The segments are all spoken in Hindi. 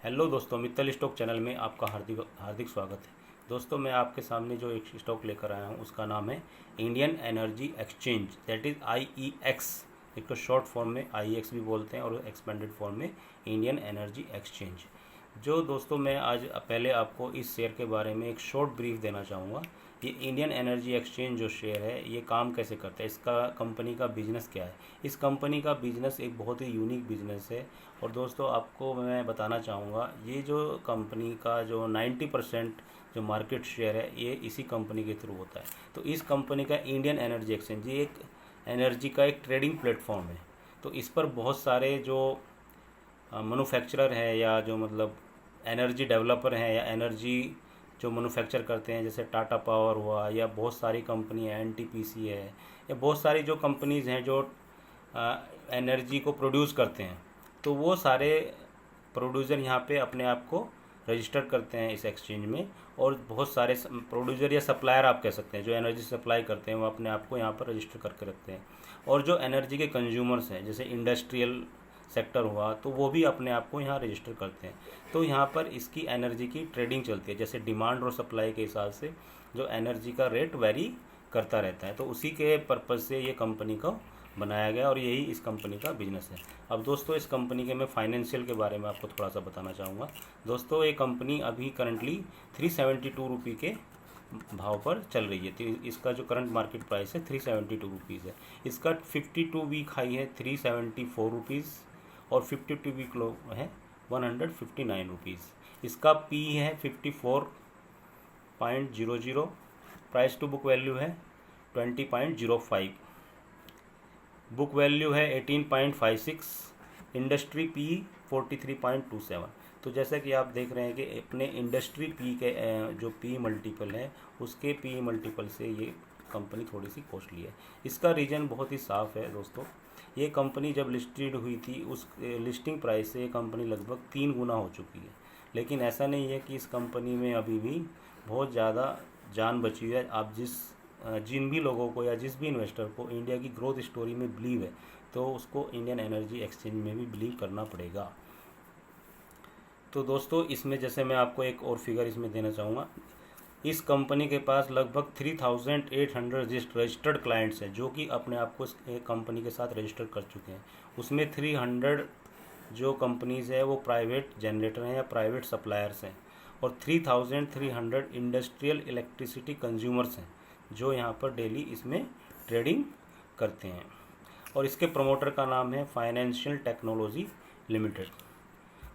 हेलो दोस्तों, मित्तल स्टॉक चैनल में आपका हार्दिक हार्दिक स्वागत है। दोस्तों, मैं आपके सामने जो एक स्टॉक लेकर आया हूँ उसका नाम है Indian energy exchange, that is IEX। एक तो शॉर्ट फॉर्म में IEX भी बोलते हैं और एक्सपेंडेड फॉर्म में इंडियन एनर्जी एक्सचेंज। जो दोस्तों, मैं आज पहले आपको इस शेयर के बारे में एक शॉर्ट ब्रीफ देना चाहूँगा। ये इंडियन एनर्जी एक्सचेंज जो शेयर है ये काम कैसे करता है, इसका कंपनी का बिजनेस क्या है। इस कंपनी का बिजनेस एक बहुत ही यूनिक बिजनेस है। और दोस्तों, आपको मैं बताना चाहूँगा ये जो कंपनी का जो 90% जो मार्केट शेयर है ये इसी कंपनी के थ्रू होता है। तो इस कंपनी का इंडियन एनर्जी एक्सचेंज ये एक एनर्जी का एक ट्रेडिंग प्लेटफॉर्म है। तो इस पर बहुत सारे जो मैन्युफैक्चरर हैं या जो मतलब एनर्जी डेवलपर हैं या एनर्जी जो मैन्युफैक्चर करते हैं, जैसे टाटा पावर हुआ या बहुत सारी कंपनी है, NTPC है, या बहुत सारी जो कंपनीज़ हैं जो एनर्जी को प्रोड्यूस करते हैं, तो वो सारे प्रोड्यूसर यहाँ पे अपने आप को रजिस्टर करते हैं इस एक्सचेंज में। और बहुत सारे प्रोड्यूसर या सप्लायर आप कह सकते हैं जो एनर्जी सप्लाई करते हैं वो अपने आप को यहाँ पर रजिस्टर करके रखते हैं। और जो एनर्जी के कंज्यूमर्स हैं जैसे इंडस्ट्रियल सेक्टर हुआ तो वो भी अपने आप को यहाँ रजिस्टर करते हैं। तो यहाँ पर इसकी एनर्जी की ट्रेडिंग चलती है, जैसे डिमांड और सप्लाई के हिसाब से जो एनर्जी का रेट वेरी करता रहता है। तो उसी के पर्पज़ से ये कंपनी को बनाया गया और यही इस कंपनी का बिजनेस है। अब दोस्तों, इस कंपनी के मैं फाइनेंशियल के बारे में आपको थोड़ा सा बताना चाहूँगा। दोस्तों, ये कंपनी अभी करंटली 372 रुपये के भाव पर चल रही है। तो इसका जो करंट मार्केट प्राइस है 372 रुपीज़ है। इसका 52 वीक हाई है 374 रुपीज़ और 52 वीक लो है 159 रुपीज़। इसका पी है 54.00, प्राइस टू बुक वैल्यू है 20.05, बुक वैल्यू है 18.56, इंडस्ट्री पी 43.27। तो जैसा कि आप देख रहे हैं कि अपने इंडस्ट्री पी के जो पी मल्टीपल है उसके पी मल्टीपल से ये कंपनी थोड़ी सी कॉस्टली है। इसका रीज़न बहुत ही साफ़ है दोस्तों। ये कंपनी जब लिस्टेड हुई थी उस लिस्टिंग प्राइस से ये कंपनी लगभग 3 गुना हो चुकी है। लेकिन ऐसा नहीं है कि इस कंपनी में अभी भी बहुत ज़्यादा जान बची हुई है। आप जिन भी लोगों को या जिस भी इन्वेस्टर को इंडिया की ग्रोथ स्टोरी में बिलीव है तो उसको इंडियन एनर्जी एक्सचेंज में भी बिलीव करना पड़ेगा। तो दोस्तों, इसमें जैसे मैं आपको एक और फिगर इसमें देना चाहूँगा। इस कंपनी के पास लगभग 3800 रजिस्टर्ड क्लाइंट्स हैं जो कि अपने आप को इस कंपनी के साथ रजिस्टर कर चुके हैं। उसमें 300 जो कंपनीज़ है वो प्राइवेट जनरेटर हैं या प्राइवेट सप्लायर्स हैं और 3300 इंडस्ट्रियल इलेक्ट्रिसिटी कंज्यूमर्स हैं जो यहाँ पर डेली इसमें ट्रेडिंग करते हैं। और इसके प्रमोटर का नाम है फाइनेंशियल टेक्नोलॉजी लिमिटेड।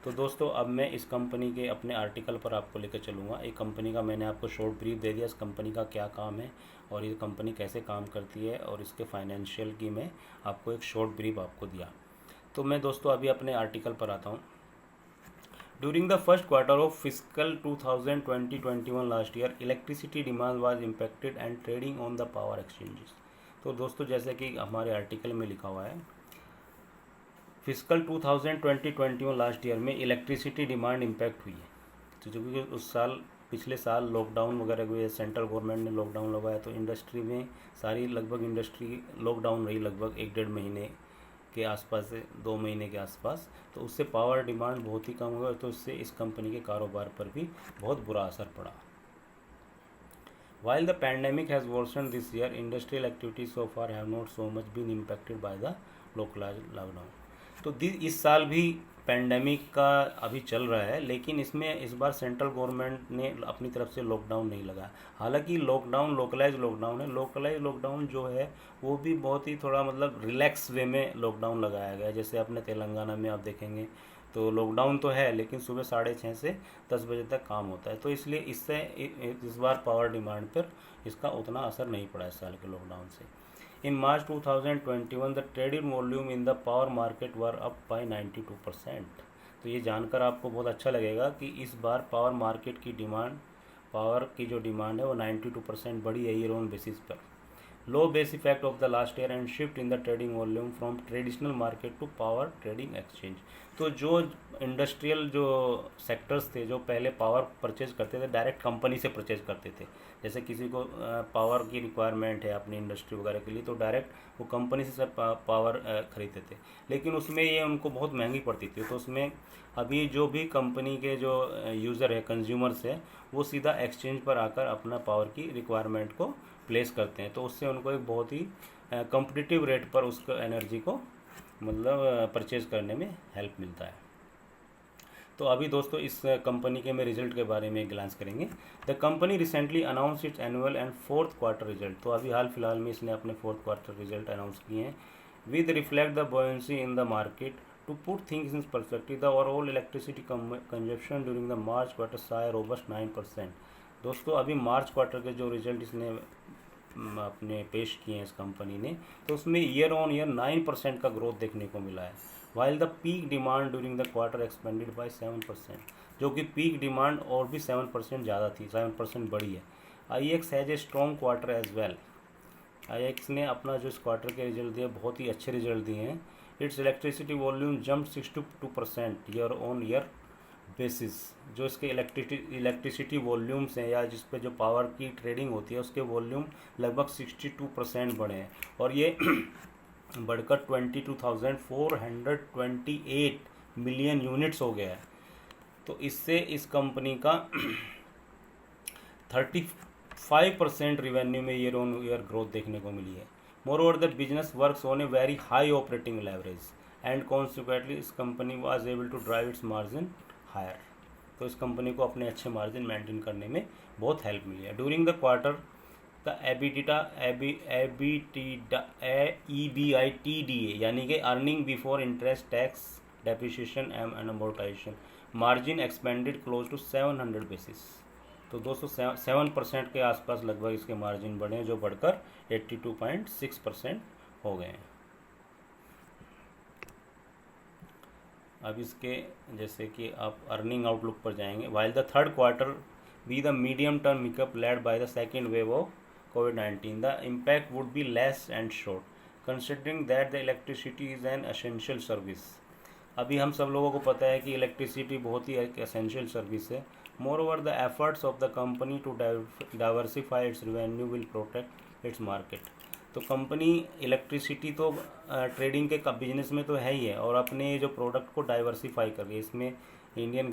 तो दोस्तों, अब मैं इस कंपनी के अपने आर्टिकल पर आपको लेकर चलूँगा। एक कंपनी का मैंने आपको शॉर्ट ब्रीफ दे दिया, इस कंपनी का क्या काम है और ये कंपनी कैसे काम करती है और इसके फाइनेंशियल की मैं आपको एक शॉर्ट ब्रीफ आपको दिया। तो मैं दोस्तों अभी अपने आर्टिकल पर आता हूँ। During the first quarter of fiscal 2020-21 last year, electricity demand was impacted and trading on the power exchanges। तो दोस्तों, जैसे कि हमारे आर्टिकल में लिखा हुआ है, फिजिकल 2020-21 लास्ट ईयर में इलेक्ट्रिसिटी डिमांड इम्पैक्ट हुई है। तो जो कि उस साल पिछले साल लॉकडाउन वगैरह हुए, सेंट्रल गवर्नमेंट ने लॉकडाउन लगाया तो इंडस्ट्री में सारी लगभग इंडस्ट्री लॉकडाउन रही लगभग 1-1.5 महीने के आसपास से 2 महीने के आसपास। तो उससे पावर डिमांड बहुत ही कम हुआ तो इससे इस कंपनी के कारोबार पर भी बहुत बुरा असर पड़ा। While the pandemic has worsened this year, industrial activities so far have not so much been impacted by the localized lockdown। तो इस साल भी पैंडमिक का अभी चल रहा है, लेकिन इसमें इस बार सेंट्रल गवर्नमेंट ने अपनी तरफ से लॉकडाउन नहीं लगाया। हालांकि लॉकडाउन लोकलाइज लॉकडाउन है। लोकलाइज लॉकडाउन जो है वो भी बहुत ही थोड़ा मतलब रिलैक्स वे में लॉकडाउन लगाया गया है। जैसे अपने तेलंगाना में आप देखेंगे तो लॉकडाउन तो है लेकिन सुबह 6:30 से 10 बजे तक काम होता है। तो इसलिए इससे इस बार पावर डिमांड पर इसका उतना असर नहीं पड़ा इस साल के लॉकडाउन से। In March 2021, the trading volume in the power market were up by 92%। तो ये जानकर आपको बहुत अच्छा लगेगा कि इस बार पावर मार्केट की डिमांड, पावर की जो डिमांड है वो 92% बढ़ी है ईयर ऑन बेसिस पर। Low base effect of the last year and shift in the trading volume from traditional market to power trading exchange. तो जो इंडस्ट्रियल जो सेक्टर्स थे जो पहले पावर परचेज करते थे डायरेक्ट कंपनी से परचेज करते थे, जैसे किसी को पावर की रिक्वायरमेंट है अपनी इंडस्ट्री वगैरह के लिए तो डायरेक्ट वो कंपनी से सब पावर खरीदते थे, लेकिन उसमें ये उनको बहुत महंगी पड़ती थी। तो उसमें अभी जो भी कंपनी के जो यूज़र है कंज्यूमर्स है वो सीधा एक्सचेंज पर आकर अपना पावर की रिक्वायरमेंट को प्लेस करते हैं, तो उससे उनको एक बहुत ही कॉम्पिटिटिव रेट पर उसको एनर्जी को मतलब परचेज करने में हेल्प मिलता है। तो अभी दोस्तों इस कंपनी के में रिजल्ट के बारे में ग्लांस करेंगे। The company recently announce it's annual and fourth quarter result. तो अभी हाल फिलहाल में इसने अपने फोर्थ क्वार्टर रिजल्ट अनाउंस किए हैं। With reflect the buoyancy in the market to put things in perspective the overall electricity consumption during the March quarter say robust 9%। दोस्तों अभी मार्च क्वार्टर के जो रिजल्ट इसने अपने पेश किए हैं इस कंपनी ने, तो उसमें ईयर ऑन ईयर 9% का ग्रोथ देखने को मिला है। While the peak demand during the quarter expanded by 7%, जो कि पीक डिमांड और भी 7% ज़्यादा थी, 7% बढ़ी है। IEX has a strong quarter as well. IEX ने अपना जो इस क्वार्टर के रिजल्ट दिए बहुत ही अच्छे रिजल्ट दिए हैं। It's electricity volume jump 62% year on year basis. जो इसके इलेक्ट्रिसिटी वॉल्यूम्स हैं या जिस पे जो पावर की ट्रेडिंग होती है उसके वॉल्यूम लगभग 62% बढ़े हैं और ये बढ़कर 22,428 मिलियन यूनिट्स हो गया है। तो इससे इस कंपनी का 35% रिवेन्यू में ईयर ऑन ईयर ग्रोथ देखने को मिली है। Moreover the business works on a very high operating leverage and consequently इस company was able to drive its margin higher. तो इस कंपनी को अपने अच्छे मार्जिन मेंटेन करने में बहुत हेल्प मिली है। During the quarter the EBITDA यानी कि earning before interest tax depreciation and amortisation margin expanded close to 700 basis. तो दोस्तों 7% के आसपास लगभग इसके मार्जिन बढ़े हैं, जो बढ़कर 82.6% हो गए हैं। अब इसके जैसे कि आप अर्निंग आउटलुक पर जाएंगे। While the third quarter be the medium term hiccup led by the second wave of COVID-19, the impact would be less and short considering that the electricity is an essential service. अभी हम सब लोगों को पता है कि इलेक्ट्रिसिटी बहुत ही एक एसेंशियल सर्विस है। Moreover the efforts of the company to diversify its revenue will protect its market. तो कंपनी इलेक्ट्रिसिटी तो ट्रेडिंग के बिजनेस में तो है ही है और अपने जो प्रोडक्ट को डाइवर्सिफाई कर रही है। इसमें इंडियन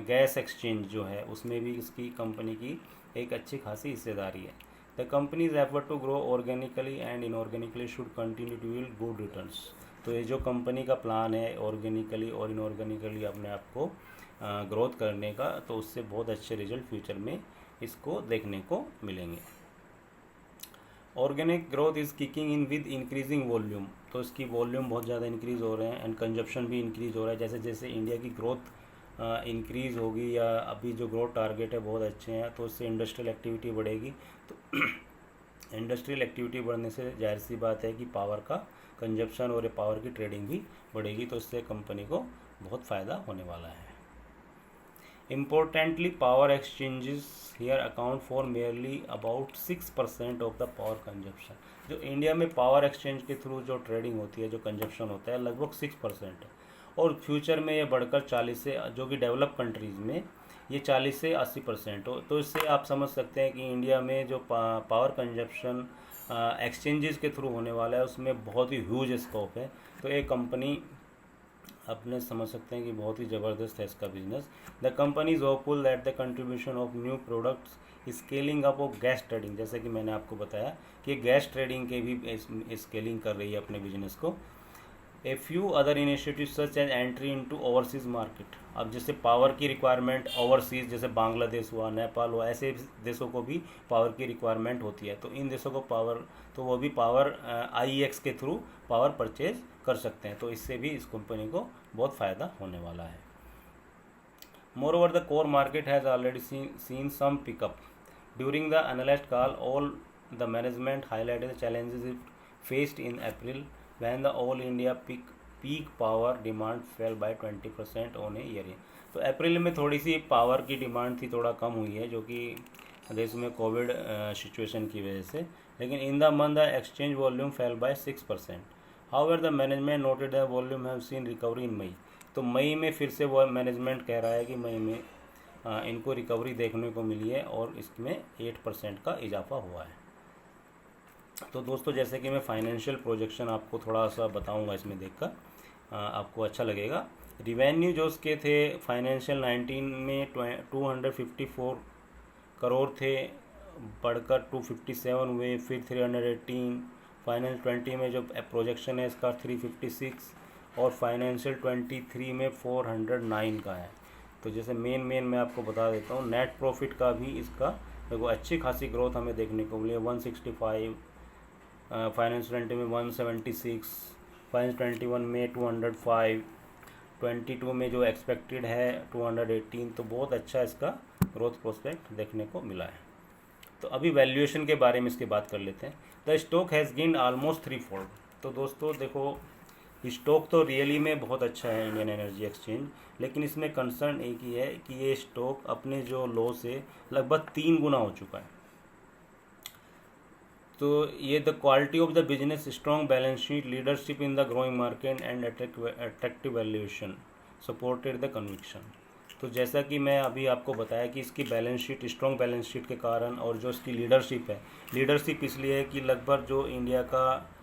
गैस एक्सचेंज जो है उसमें भी इसकी कंपनी की एक अच्छी खासी हिस्सेदारी है। The company's effort to grow organically and inorganically should continue to yield good returns. तो ये जो कंपनी का प्लान है ऑर्गेनिकली और इनऑर्गेनिकली अपने आप को ग्रोथ करने का, तो उससे बहुत अच्छे रिजल्ट फ्यूचर में इसको देखने को मिलेंगे। Organic growth is kicking in with increasing volume. तो इसकी वॉल्यूम बहुत ज़्यादा इंक्रीज़ हो रहे हैं एंड कंजप्शन भी इंक्रीज़ हो रहा है। जैसे जैसे इंडिया की ग्रोथ इंक्रीज़ होगी या अभी जो ग्रोथ टारगेट है बहुत अच्छे हैं, तो इससे इंडस्ट्रियल एक्टिविटी बढ़ेगी। तो इंडस्ट्रियल एक्टिविटी बढ़ने से जाहिर सी बात है कि पावर का कंजप्शन और पावर की ट्रेडिंग भी बढ़ेगी, तो इससे कंपनी को बहुत फ़ायदा होने वाला है। Importantly, power exchanges here account for merely about 6% of the power consumption। जो इंडिया में पावर एक्सचेंज के थ्रू जो ट्रेडिंग होती है, जो कंजप्शन होता है, लगभग 6% है और फ्यूचर में ये बढ़कर 40 से, जो कि डेवलप कंट्रीज़ में ये 40 से 80% हो। तो इससे आप समझ सकते हैं कि इंडिया में जो पावर कंजप्शन एक्सचेंजेस के थ्रू होने वाला है उसमें बहुत ही ह्यूज स्कोप है। तो एक कंपनी अपने समझ सकते हैं कि बहुत ही ज़बरदस्त है इसका business. The company is hopeful that the contribution of new products scaling up of gas trading. जैसे कि मैंने आपको बताया कि गैस ट्रेडिंग के भी स्केलिंग कर रही है अपने बिजनेस को। A few other initiative such as entry into overseas market. अब जैसे पावर की रिक्वायरमेंट ओवरसीज़, जैसे बांग्लादेश हुआ, नेपाल हुआ, ऐसे देशों को भी पावर की रिक्वायरमेंट होती है। तो इन देशों को पावर, तो वो भी पावर IEX के थ्रू पावर परचेज कर सकते हैं। तो इससे भी इस कंपनी को बहुत फ़ायदा होने वाला है। Moreover the core market has already seen some pickup during the analyst call. All the management highlighted the challenges it faced in April when the all India peak power demand fell by 20% on a year। तो अप्रैल में थोड़ी सी पावर की डिमांड थी, थोड़ा कम हुई है, जो कि देश में कोविड सिचुएशन की वजह से, लेकिन in the month the exchange volume fell by 6%. However the management noted the volume have seen recovery in May. तो मई में फिर से वो मैनेजमेंट कह रहा है कि मई में इनको रिकवरी देखने को मिली है और इसमें 8% का इजाफा हुआ है. तो दोस्तों जैसे कि मैं फाइनेंशियल प्रोजेक्शन आपको थोड़ा सा बताऊंगा, इसमें देखकर आपको अच्छा लगेगा. रिवेन्यू जो उसके थे फाइनेंशियल 19 में 254 करोड़ थे, बढ़कर 257 हुए, फिर 318. फाइनेंस 20 में जो प्रोजेक्शन है इसका 356 और फाइनेंशियल 23 में 409 का है. तो जैसे मेन मैं आपको बता देता हूँ, नेट प्रॉफिट का भी इसका देखो अच्छी खासी ग्रोथ हमें देखने को मिली है. 165, फाइनेंस 20 में 176, फाइनेंस 21 में 205, 22 में जो एक्सपेक्टेड है 218. तो बहुत अच्छा इसका ग्रोथ प्रोस्पेक्ट देखने को मिला है. तो अभी वैल्यूएशन के बारे में इसके बात कर लेते हैं. The stock has gained almost 3-fold. तो दोस्तों देखो स्टॉक तो रियली में बहुत अच्छा है इंडियन एनर्जी एक्सचेंज, लेकिन इसमें कंसर्न एक ही है कि ये स्टॉक अपने जो लो से लगभग 3 गुना हो चुका है. तो ये the quality of the business, strong balance sheet, leadership in the growing market and attractive valuation supported the conviction. तो जैसा कि मैं अभी आपको बताया कि इसकी balance sheet, strong balance sheet के कारण और जो इसकी लीडरशिप है, लीडरशिप इसलिए है कि लगभग जो इंडिया का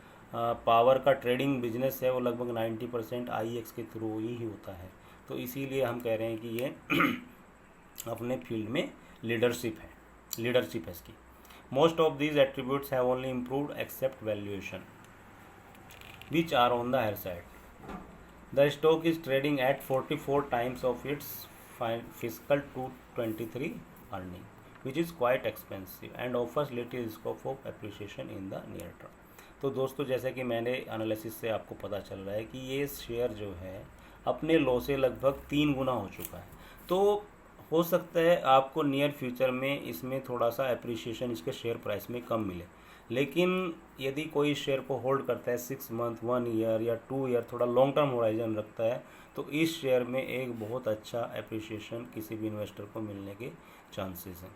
पावर का ट्रेडिंग बिजनेस है वो लगभग 90% IEX के थ्रू ही होता है. तो इसीलिए हम कह रहे हैं कि ये अपने फील्ड में लीडरशिप है इसकी. Most of these attributes have only improved except valuation which are on the higher side. The stock is trading at 44 times of its fiscal 2023 earning which is quite expensive and offers little scope of appreciation in the near term. तो दोस्तों जैसे कि मैंने एनालिसिस से आपको पता चल रहा है कि ये शेयर जो है अपने लो से लगभग 3 गुना हो चुका है. तो हो सकता है आपको नियर फ्यूचर में इसमें थोड़ा सा एप्रिसिएशन इसके शेयर प्राइस में कम मिले, लेकिन यदि कोई शेयर को होल्ड करता है 6 मंथ, 1 ईयर या 2 ईयर, थोड़ा लॉन्ग टर्म होराइजन रखता है, तो इस शेयर में एक बहुत अच्छा एप्रिसिएशन किसी भी इन्वेस्टर को मिलने के चांसेस हैं.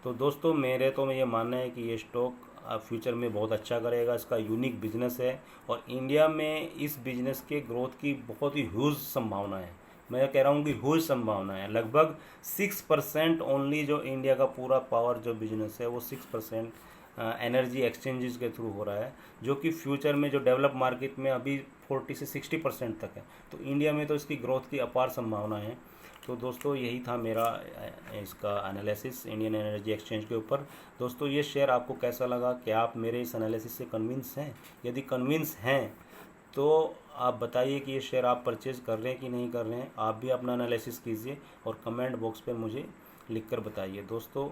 तो दोस्तों मेरे तो ये मानना है कि ये स्टॉक फ्यूचर में बहुत अच्छा करेगा. इसका यूनिक बिजनेस है और इंडिया में इस बिजनेस के ग्रोथ की बहुत ही ह्यूज संभावना है. मैं कह रहा हूँ कि ह्यूज संभावना है. लगभग 6% ओनली जो इंडिया का पूरा पावर जो बिजनेस है वो 6% एनर्जी एक्सचेंजेस के थ्रू हो रहा है, जो कि फ्यूचर में जो डेवलप मार्केट में अभी 40 से 60% तक है. तो इंडिया में तो इसकी ग्रोथ की अपार संभावना है. तो दोस्तों यही था मेरा इसका एनालिसिस इंडियन एनर्जी एक्सचेंज के ऊपर. दोस्तों ये शेयर आपको कैसा लगा? क्या आप मेरे इस एनालिसिस से कन्विंस हैं? यदि कन्विंस हैं तो आप बताइए कि ये शेयर आप परचेज़ कर रहे हैं कि नहीं कर रहे हैं. आप भी अपना एनालिसिस कीजिए और कमेंट बॉक्स पे मुझे लिखकर बताइए. दोस्तों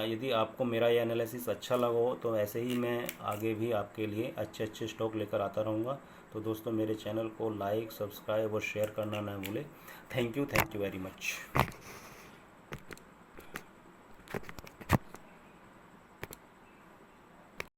यदि आपको मेरा ये एनालिसिस अच्छा लगा हो तो ऐसे ही मैं आगे भी आपके लिए अच्छे स्टॉक लेकर आता रहूँगा. तो दोस्तों मेरे चैनल को लाइक, सब्सक्राइब और शेयर करना ना भूलें. Thank you very much.